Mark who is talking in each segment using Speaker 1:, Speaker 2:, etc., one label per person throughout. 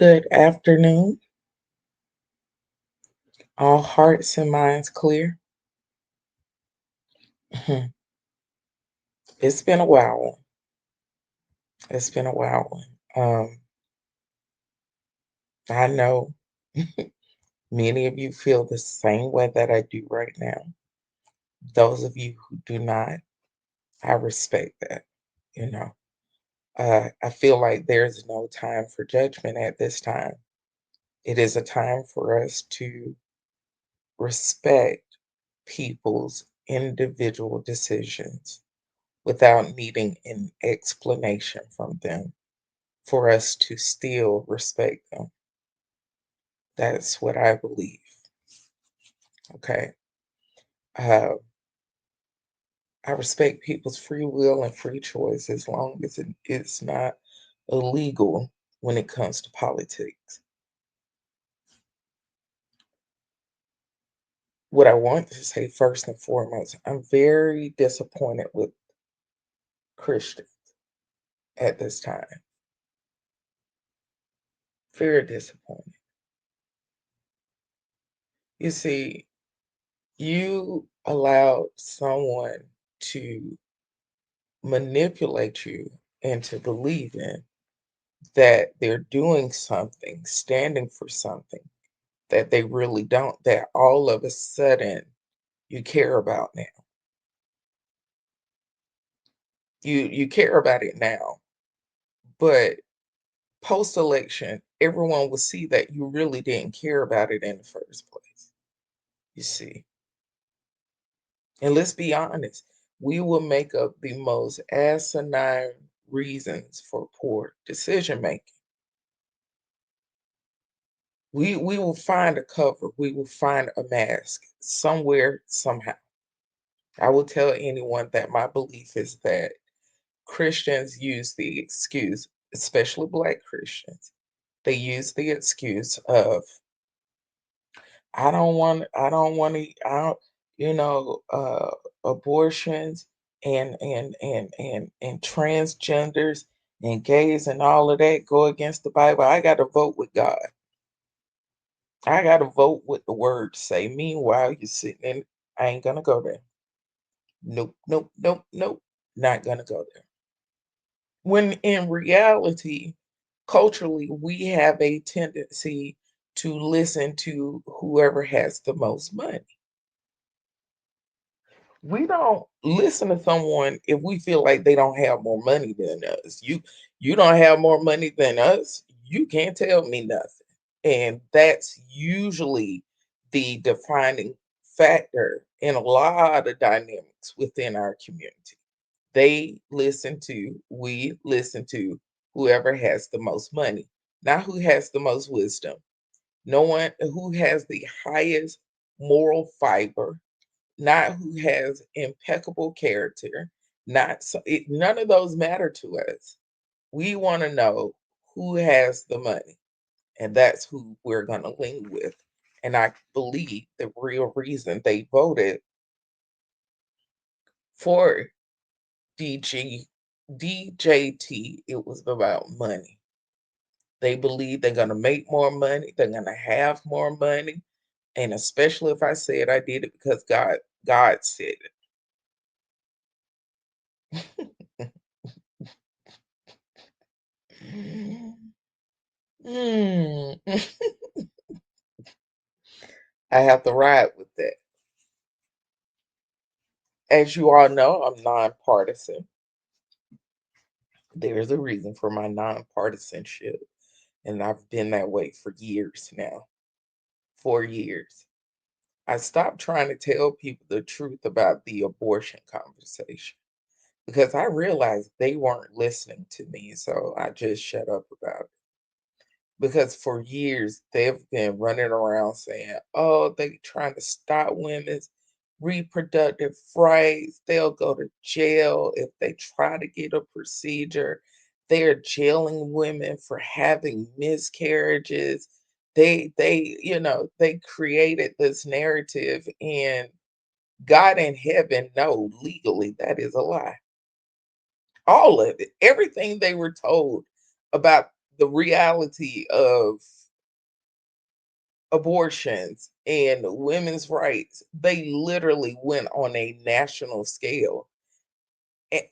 Speaker 1: Good afternoon. All hearts and minds clear. Mhm. It's been a while. It's been a while. I know many of you feel the same way that I do right now. Those of you who do not, I respect that. You know, I feel like there's no time for judgment at this time. It is a time for us to respect people's individual decisions without needing an explanation from them for us to still respect them. That's what I believe. Okay. Uh, I respect people's free will and free choice as long as it's not illegal when it comes to politics. What I want to say first and foremost, I'm very disappointed with Christians at this time. Very disappointed. You see, you allowed someone to manipulate you into believing that they're doing something, standing for something that they really don't, that all of a sudden you care about now. You care about it now, but post election, everyone will see that you really didn't care about it in the first place. You see. And let's be honest, we will make up the most asinine reasons for poor decision making. We will find a cover, we will find a mask somewhere, somehow. I will tell anyone that my belief is that Christians use the excuse, especially Black Christians, they use the excuse of I don't want to I don't you know abortions and transgenders and gays and all of that go against the Bible. I got to vote with God. I got to vote what the words say. Meanwhile, you're sitting in, I ain't gonna go there. Nope, nope, nope, nope. Not gonna go there. When in reality, culturally, we have a tendency to listen to whoever has the most money. We don't listen to someone if we feel like they don't have more money than us. You don't have more money than us, you can't tell me nothing. And that's usually the defining factor in a lot of dynamics within our community. We listen to whoever has the most money, not who has the most wisdom, no one who has the highest moral fiber, not who has impeccable character, none of those matter to us. We want to know who has the money, and that's who we're going to lean with. And I believe the real reason they voted for DG DJT, it was about money. They believe they're going to make more money, they're going to have more money, and especially if I said I did it because God said it. Mm. I have to ride with that. As you all know, I'm nonpartisan. There's a reason for my nonpartisanship, and I've been that way for years now. 4 years. I stopped trying to tell people the truth about the abortion conversation because I realized they weren't listening to me, so I just shut up about it. Because for years they've been running around saying, "Oh, they trying to stop women's reproductive rights. They'll go to jail if they try to get a procedure. They're jailing women for having miscarriages." They created this narrative, and God in heaven know legally that is a lie. All of it, everything they were told about the reality of abortions and women's rights, they literally went on a national scale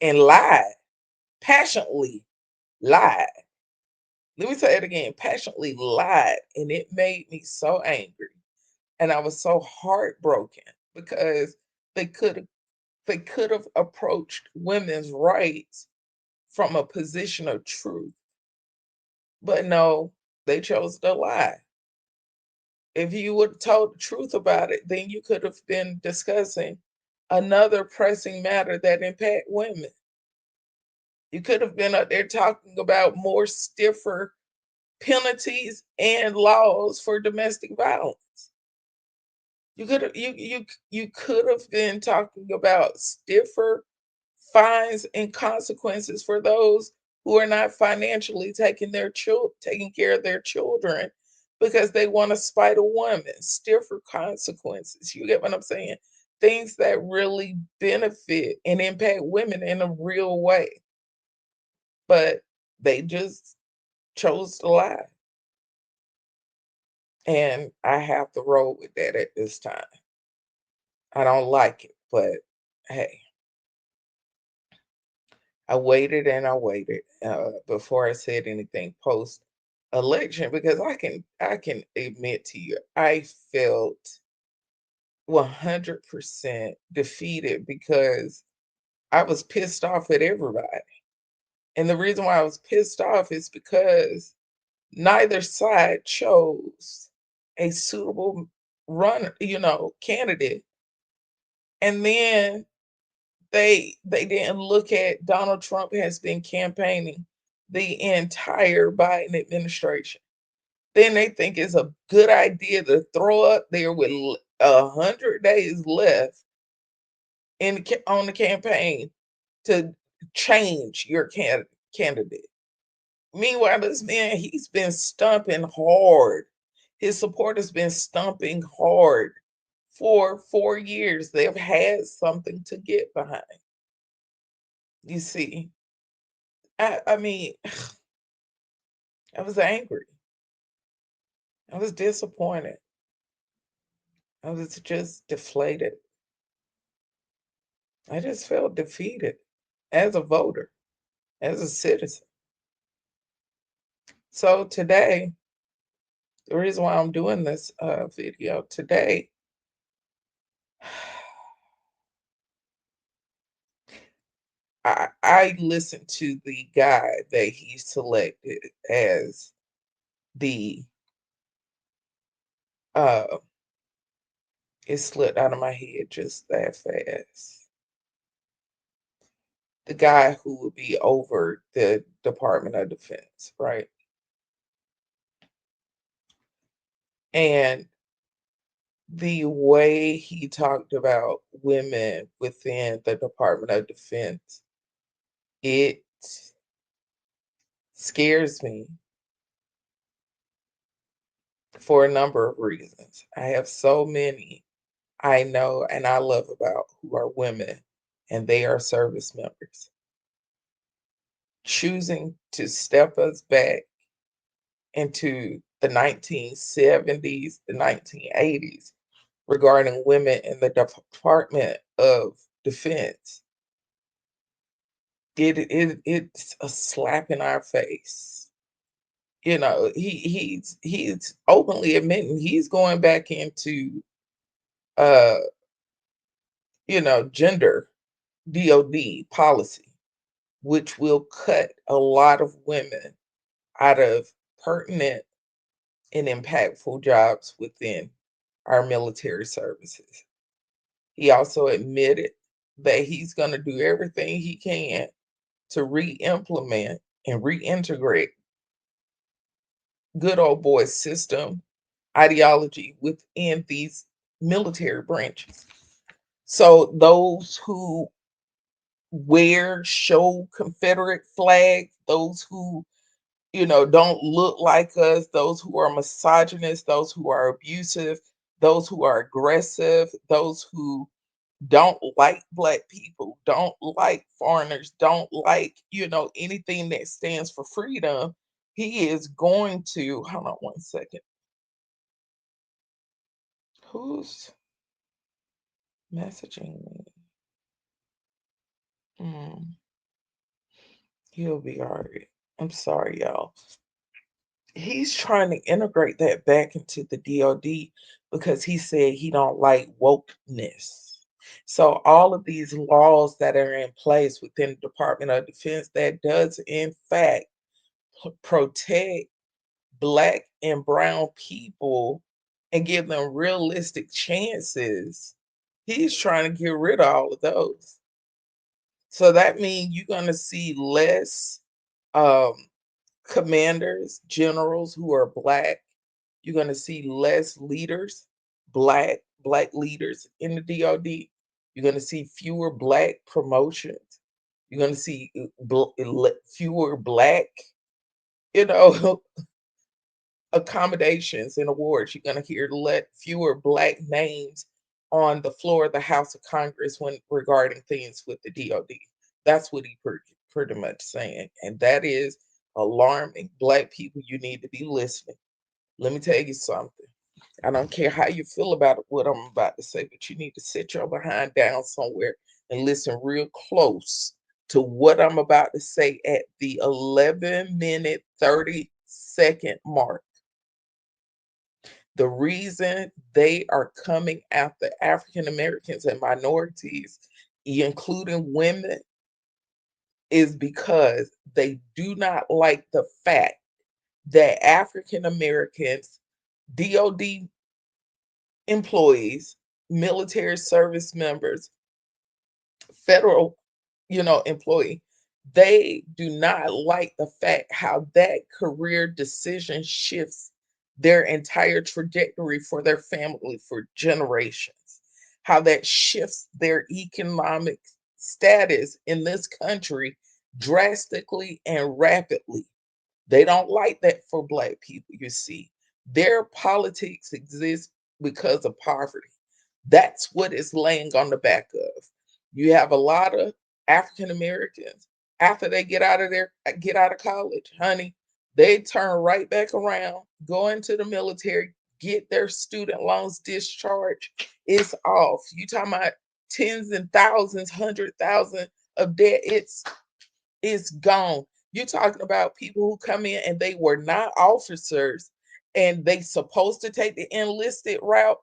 Speaker 1: and lied, passionately lied. Let me say it again, passionately lied. And it made me so angry. And I was so heartbroken because they could have they could have approached women's rights from a position of truth. But no, they chose to lie. If you would have told the truth about it, then you could have been discussing another pressing matter that impact women. You could have been up there talking about more stiffer penalties and laws for domestic violence. You could have been talking about stiffer fines and consequences for those who are not financially taking care of their children because they want to spite a woman. Stiffer consequences. You get what I'm saying? Things that really benefit and impact women in a real way. But they just chose to lie. And I have to roll with that at this time. I don't like it, but hey, I waited and I waited before I said anything post election because I can admit to you I felt 100% defeated because I was pissed off at everybody. And the reason why I was pissed off is because neither side chose a suitable candidate. And then they didn't look at Donald Trump has been campaigning the entire Biden administration. Then they think it's a good idea to throw up there with 100 days left on the campaign to change your candidate. Meanwhile, this man, he's been stumping hard. His support has been stumping hard for 4 years. They've had something to get behind. You see, I mean, I was angry. I was disappointed. I was just deflated. I just felt defeated as a voter, as a citizen. So today, the reason why I'm doing this video today, I listened to the guy that he selected as the uh it slipped out of my head just that fast. The guy who would be over the Department of Defense, right? And the way he talked about women within the Department of Defense, it scares me for a number of reasons. I have so many I know and I love about who are women and they are service members. Choosing to step us back into the 1970s, the 1980s regarding women in the Department of Defense. It's a slap in our face. He's openly admitting he's going back into uh gender DOD policy, which will cut a lot of women out of pertinent and impactful jobs within our military services. He also admitted that he's going to do everything he can to re-implement and reintegrate good old boy system ideology within these military branches. So those who show Confederate flags, those who, don't look like us, those who are misogynist, those who are abusive, those who are aggressive, those who don't like black people, don't like foreigners, don't like, anything that stands for freedom, He is going to, hold on one second. Who's messaging me? Mm, he'll be all right. I'm sorry, y'all. He's trying to integrate that back into the DOD because he said he don't like wokeness. So all of these laws that are in place within the Department of Defense that does in fact protect black and brown people and give them realistic chances. He's trying to get rid of all of those. So that means you're going to see less um, commanders, generals who are black. You're going to see less leaders, black leaders in the DoD. You're going to see fewer black promotions. You're going to see fewer black, you know, accommodations and awards. You're going to hear fewer black names on the floor of the House of Congress when regarding things with the DoD. That's what he pretty much saying, and that is alarming. Black people, you need to be listening. Let me tell you something. I don't care how you feel about what I'm about to say, but you need to sit your behind down somewhere and listen real close to what I'm about to say at the 11-minute 30-second mark. The reason they are coming after African Americans and minorities, including women, is because they do not like the fact that African Americans, DOD employees, military service members, federal, employee, they do not like the fact how that career decision shifts their entire trajectory for their family for generations, how that shifts their economic status in this country drastically and rapidly. They don't like that for black people, you see. Their politics exists because of poverty. That's what it's laying on the back of. You have a lot of African Americans after they get out of college, honey, they turn right back around, go into the military, get their student loans discharged. It's off. You talking about tens and thousands, 100,000 of debt. It's gone. You're talking about people who come in and they were not officers and they supposed to take the enlisted route,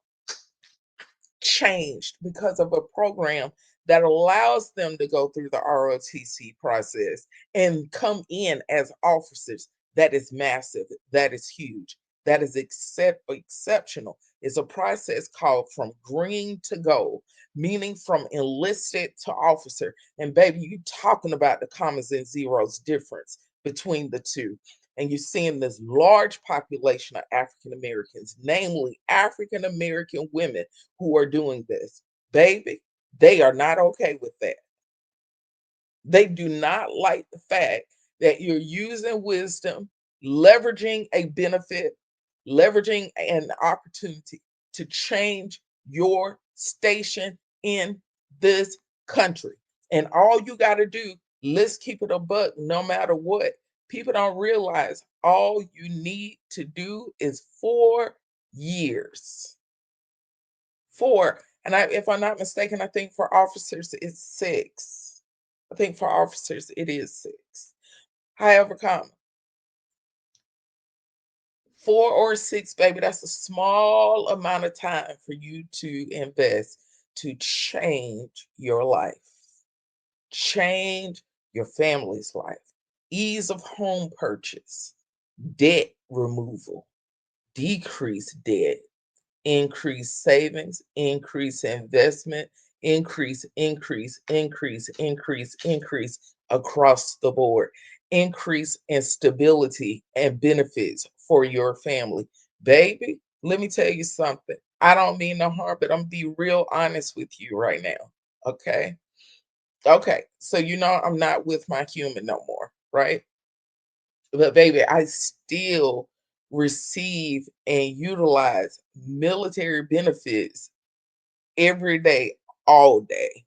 Speaker 1: changed because of a program that allows them to go through the ROTC process and come in as officers. That is massive. That is huge. That is exceptional. It's a process called from green to gold, meaning from enlisted to officer. And baby, you talking about the commas and zeros difference between the two. And you're seeing this large population of African Americans, namely African American women, who are doing this. Baby, they are not okay with that. They do not like the fact that you're using wisdom, leveraging a benefit, leveraging an opportunity to change your station in this country. And all you got to do, let's keep it a buck no matter what. People don't realize all you need to do is 4 years. Four. And if I'm not mistaken, I think for officers it's 6. I think for officers it is 6. However, 4 or 6, baby, that's a small amount of time for you to invest to change your life, change your family's life, ease of home purchase, debt removal, decrease debt, increase savings, increase investment, increase across the board, increase in stability and benefits for your family. Baby, let me tell you something. I don't mean no harm, but I'm be real honest with you right now. Okay. Okay. So I'm not with my human no more, right? But baby, I still receive and utilize military benefits every day, all day,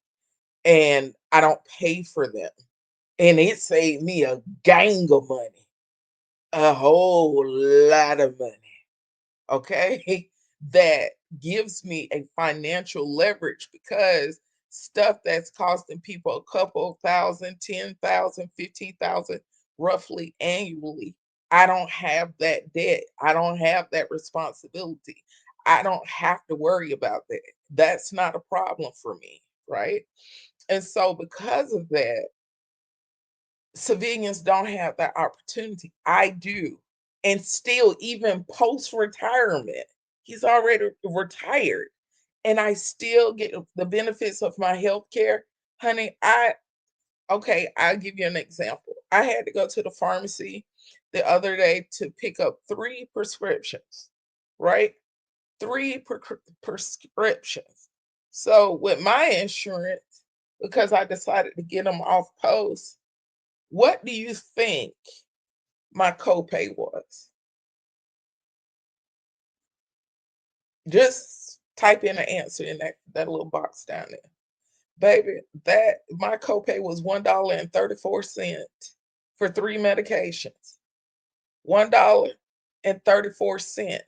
Speaker 1: and I don't pay for them. And it saved me a gang of money. a whole lot of money, okay? That gives me a financial leverage because stuff that's costing people a couple thousand, 10,000, 15,000, roughly annually. I don't have that debt. I don't have that responsibility. I don't have to worry about that. That's not a problem for me, right? And so because of that, civilians don't have that opportunity. I do. And still, even post retirement, he's already retired. And I still get the benefits of my health care. Honey, okay, I'll give you an example. I had to go to the pharmacy the other day to pick up three prescriptions, right? Three prescriptions. So with my insurance, because I decided to get them off post, what do you think my copay was? Just type in the answer in that little box down there. Baby, that my copay was $1.34 for three medications. $1.34.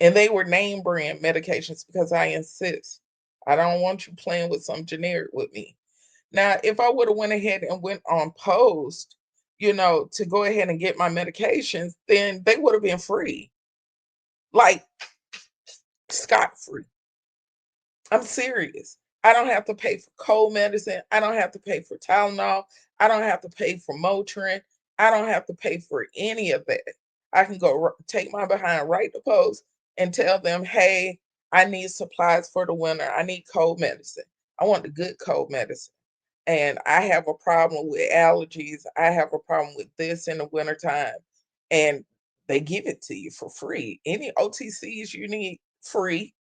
Speaker 1: And they were name brand medications because I insist. I don't want you playing with some generic with me. Now, if I would have went ahead and went on post, to go ahead and get my medications, then they would have been free, like scot free. I'm serious. I don't have to pay for cold medicine. I don't have to pay for Tylenol. I don't have to pay for Motrin. I don't have to pay for any of that. I can go take my behind right to post and tell them, hey, I need supplies for the winter. I need cold medicine. I want the good cold medicine. And I have a problem with allergies. I have a problem with this in the wintertime. And they give it to you for free. Any OTCs you need, free.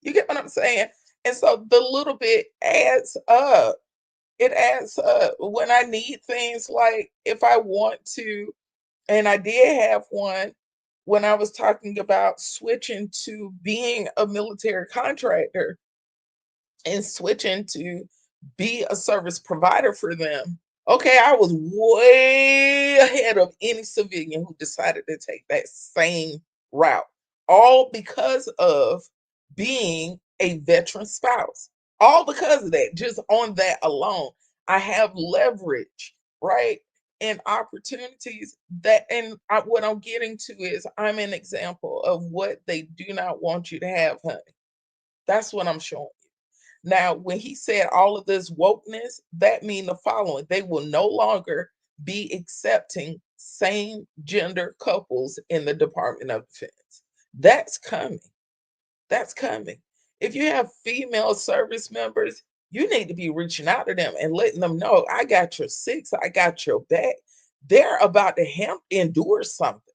Speaker 1: You get what I'm saying? And so the little bit adds up. It adds up when I need things like if I want to, and I did have one when I was talking about switching to being a military contractor and switching to be a service provider for them. Okay, I was way ahead of any civilian who decided to take that same route, all because of being a veteran spouse. All because of that, just on that alone, I have leverage, right? And opportunities what I'm getting to is I'm an example of what they do not want you to have, honey. That's what I'm showing. Now, when he said all of this wokeness, that mean the following: they will no longer be accepting same gender couples in the Department of Defense. That's coming. That's coming. If you have female service members, you need to be reaching out to them and letting them know, I got your six, I got your back. They're about to endure something.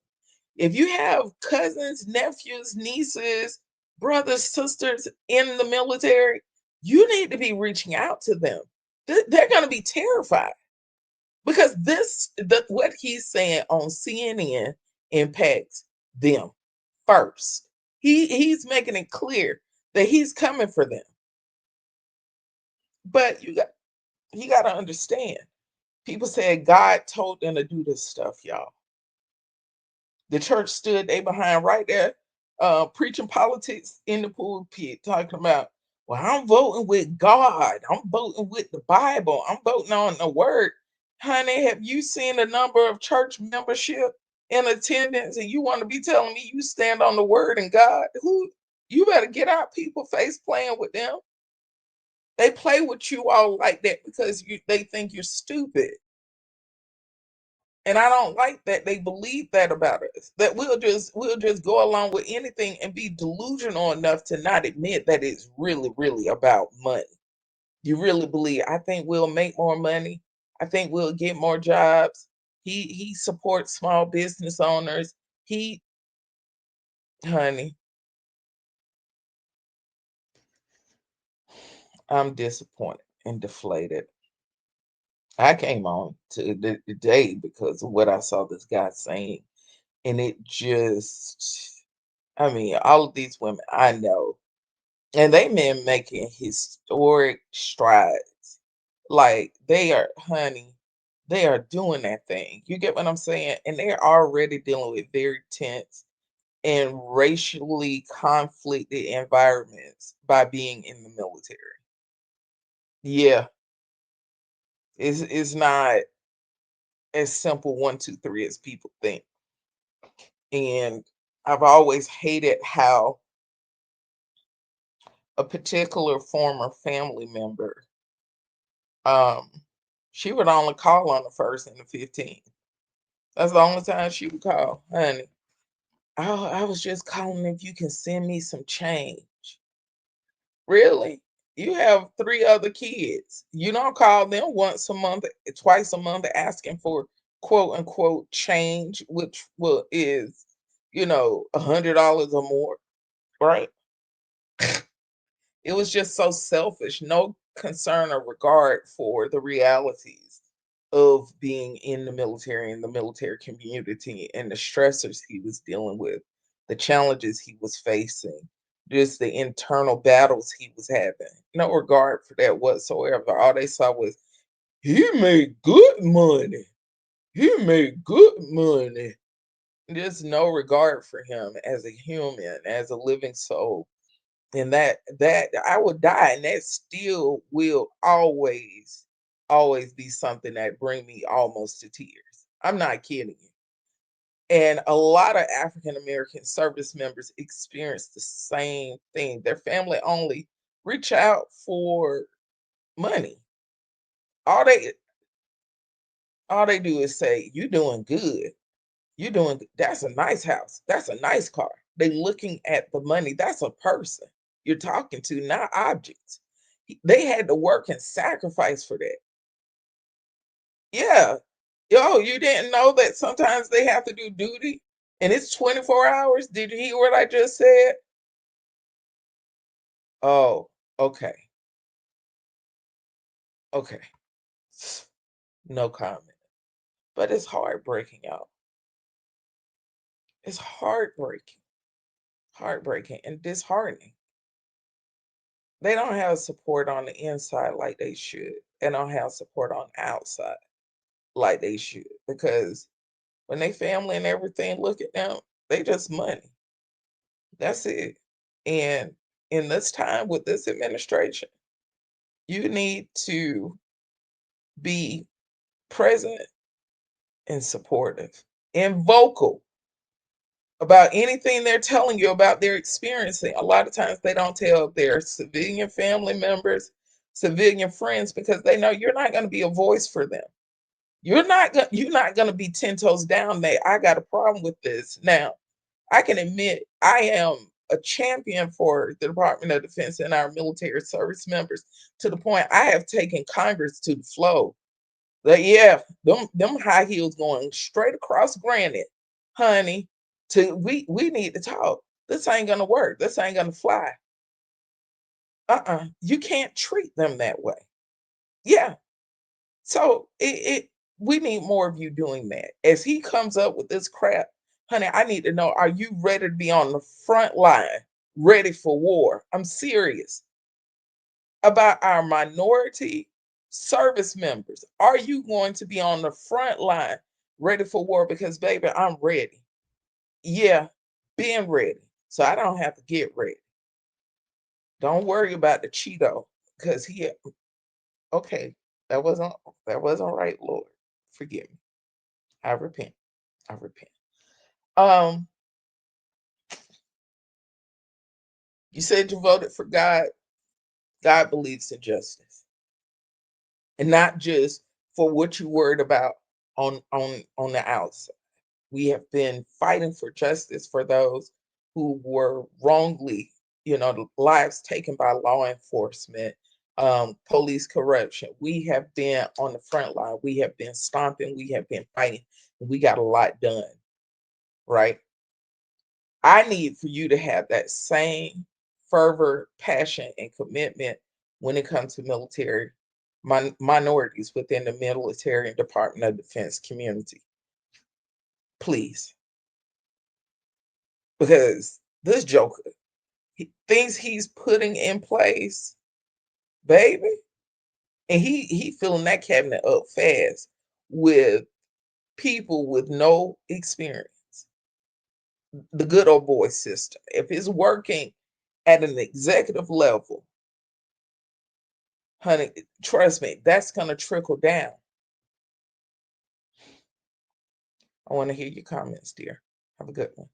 Speaker 1: If you have cousins, nephews, nieces, brothers, sisters in the military, you need to be reaching out to them. They're going to be terrified because what he's saying on CNN impacts them first. He's making it clear that he's coming for them. But you got to understand. People said God told them to do this stuff, y'all. The church stood they behind right there, preaching politics in the pulpit, talking about, well, I'm voting with God. I'm voting with the Bible. I'm voting on the word. Honey, have you seen the number of church membership in attendance? And you want to be telling me you stand on the word and God? Who you better get out people face playing with them. They play with you all like that because they think you're stupid. And I don't like that they believe that about us. That we'll just go along with anything and be delusional enough to not admit that it's really, really about money. You really believe, I think we'll make more money. I think we'll get more jobs. He supports small business owners. He honey, I'm disappointed and deflated. I came on to the day because of what I saw this guy saying. And it just I mean, all of these women I know, and they men making historic strides. Like they are, honey. They are doing that thing. You get what I'm saying? And they're already dealing with very tense and racially conflicted environments by being in the military. Yeah, it's not as simple 1, 2, 3 as people think. And I've always hated how a particular former family member, um, she would only call on the first and the 15th. That's the only time she would call, honey. I was just calling if you can send me some change. Really? You have 3 other kids. You don't call them once a month, twice a month asking for quote unquote change, which is, $100 or more, right? It was just so selfish, no concern or regard for the realities of being in the military and the military community and the stressors he was dealing with, the challenges he was facing, just the internal battles he was having. No regard for that whatsoever. All they saw was he made good money. He made good money. There's no regard for him as a human, as a living soul, and that I would die, and that still will always be something that bring me almost to tears. I'm not kidding you. And a lot of African American service members experience the same thing. Their family only reach out for money. All they all they do is say, "You doing good. You doing that's a nice house. That's a nice car." They looking at the money. That's a person you're talking to, not objects. They had to work and sacrifice for that. Yeah. Yo, you didn't know that sometimes they have to do duty and it's 24 hours? Did you hear what I just said? Oh, okay. Okay. No comment. But it's heartbreaking, y'all. It's heartbreaking. Heartbreaking and disheartening. They don't have support on the inside like they should. They don't have support on the outside like they should. Because when they family and everything look at them, they just money. That's it. And in this time with this administration, you need to be present and supportive and vocal about anything they're telling you about their experiencing. A lot of times they don't tell their civilian family members, civilian friends, because they know you're not going to be a voice for them. You're not going to be 10 toes down there. I got a problem with this. Now, I can admit I am a champion for the Department of Defense and our military service members to the point I have taken Congress to the floor. But yeah, them high heels going straight across granite, honey. We need to talk. This ain't gonna work. This ain't gonna fly. You can't treat them that way. Yeah. So we need more of you doing that. As he comes up with this crap, honey, I need to know, are you ready to be on the front line, ready for war? I'm serious about our minority service members. Are you going to be on the front line, ready for war? Because baby, I'm ready. Yeah, being ready. So I don't have to get ready. Don't worry about the Cheeto because he okay. That wasn't that wasn't right, Lord. Forgive me. I repent. I repent. Um, you said you voted for God. God believes in justice. And not just for what you worried about on the outside. We have been fighting for justice for those who were wrongly, lives taken by law enforcement, police corruption. We have been on the front line. We have been stomping. We have been fighting. We got a lot done, right? I need for you to have that same fervor, passion, and commitment when it comes to military minorities within the military and Department of Defense community. Please, because this joker, things he's putting in place, baby, and he filling that cabinet up fast. with people with no experience. The good old boy system. If it's working at an executive level, honey, trust me, that's going to trickle down. I want to hear your comments, dear. Have a good one.